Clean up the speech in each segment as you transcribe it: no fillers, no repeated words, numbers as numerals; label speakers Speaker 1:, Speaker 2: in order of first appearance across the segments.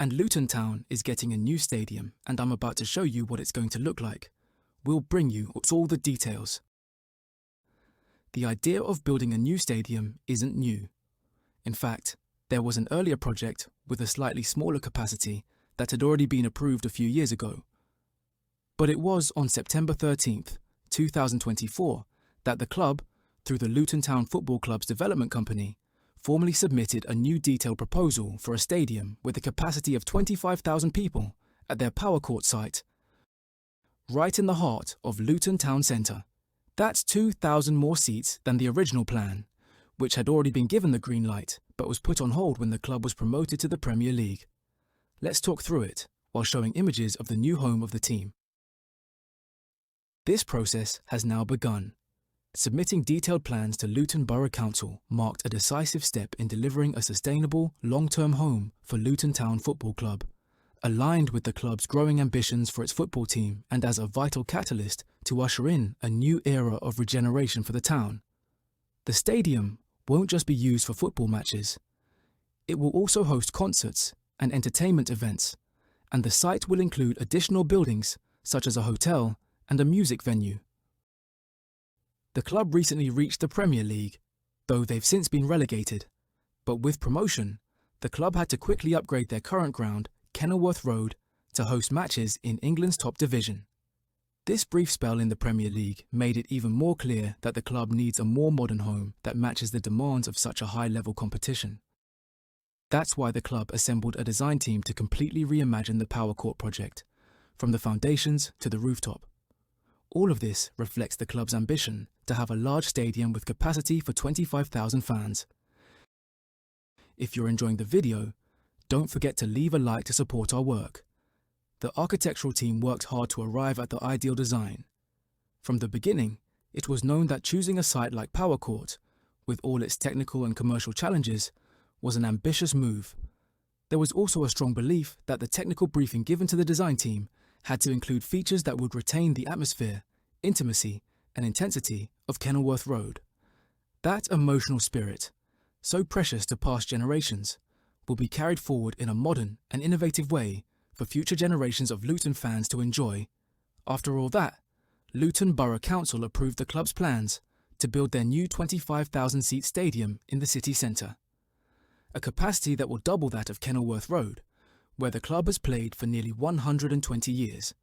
Speaker 1: And Luton Town is getting a new stadium, and I'm about to show you what it's going to look like. We'll bring you all the details. The idea of building a new stadium isn't new. In fact, there was an earlier project with a slightly smaller capacity that had already been approved a few years ago. But it was on September 13th, 2024, that the club, through the Luton Town Football Club's development company, formally submitted a new detailed proposal for a stadium with a capacity of 25,000 people at their Power Court site, right in the heart of Luton Town Centre. That's 2,000 more seats than the original plan, which had already been given the green light but was put on hold when the club was promoted to the Premier League. Let's talk through it while showing images of the new home of the team. This process has now begun. Submitting detailed plans to Luton Borough Council marked a decisive step in delivering a sustainable, long-term home for Luton Town Football Club, aligned with the club's growing ambitions for its football team and as a vital catalyst to usher in a new era of regeneration for the town. The stadium won't just be used for football matches. It will also host concerts and entertainment events, and the site will include additional buildings such as a hotel and a music venue. The club recently reached the Premier League, though they've since been relegated. But with promotion, the club had to quickly upgrade their current ground, Kenilworth Road, to host matches in England's top division. This brief spell in the Premier League made it even more clear that the club needs a more modern home that matches the demands of such a high-level competition. That's why the club assembled a design team to completely reimagine the Power Court project, from the foundations to the rooftop. All of this reflects the club's ambition to have a large stadium with capacity for 25,000 fans. If you're enjoying the video, don't forget to leave a like to support our work. The architectural team worked hard to arrive at the ideal design. From the beginning, it was known that choosing a site like Power Court, with all its technical and commercial challenges, was an ambitious move. There was also a strong belief that the technical briefing given to the design team had to include features that would retain the atmosphere, intimacy, and intensity of Kenilworth Road. That emotional spirit, so precious to past generations, will be carried forward in a modern and innovative way for future generations of Luton fans to enjoy. After all that, Luton Borough Council approved the club's plans to build their new 25,000-seat stadium in the city centre, a capacity that will double that of Kenilworth Road, where the club has played for nearly 120 years.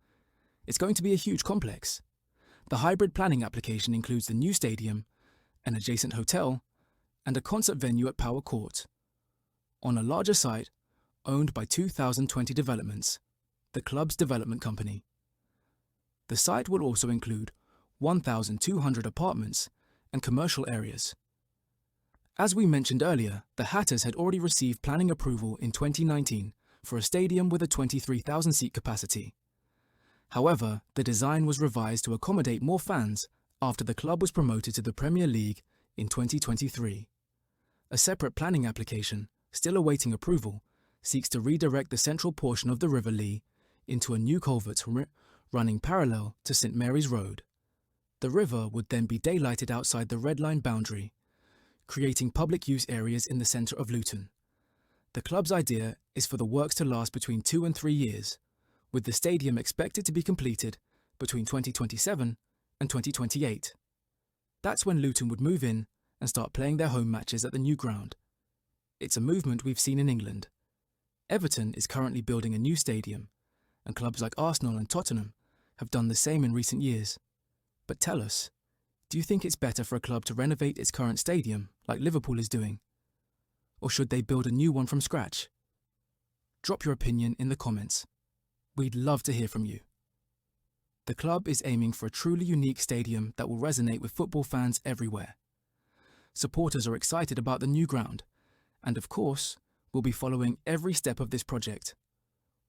Speaker 1: It's going to be a huge complex. The hybrid planning application includes the new stadium, an adjacent hotel, and a concert venue at Power Court, on a larger site owned by 2020 Developments, the club's development company. The site will also include 1,200 apartments and commercial areas. As we mentioned earlier, the Hatters had already received planning approval in 2019 for a stadium with a 23,000-seat capacity. However, the design was revised to accommodate more fans after the club was promoted to the Premier League in 2023. A separate planning application, still awaiting approval, seeks to redirect the central portion of the River Lee into a new culvert running parallel to St Mary's Road. The river would then be daylighted outside the Red Line boundary, creating public use areas in the centre of Luton. The club's idea is for the works to last between 2 and 3 years, with the stadium expected to be completed between 2027 and 2028. That's when Luton would move in and start playing their home matches at the new ground. It's a movement we've seen in England. Everton is currently building a new stadium, and clubs like Arsenal and Tottenham have done the same in recent years. But tell us, do you think it's better for a club to renovate its current stadium, like Liverpool is doing? Or should they build a new one from scratch? Drop your opinion in the comments. We'd love to hear from you. The club is aiming for a truly unique stadium that will resonate with football fans everywhere. Supporters are excited about the new ground, and of course, we'll be following every step of this project.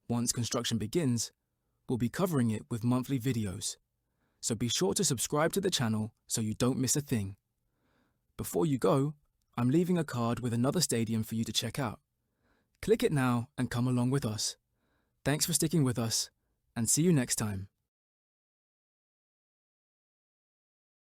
Speaker 1: Once construction begins, we'll be covering it with monthly videos, so be sure to subscribe to the channel so you don't miss a thing. Before you go, I'm leaving a card with another stadium for you to check out. Click it now and come along with us. Thanks for sticking with us, and see you next time.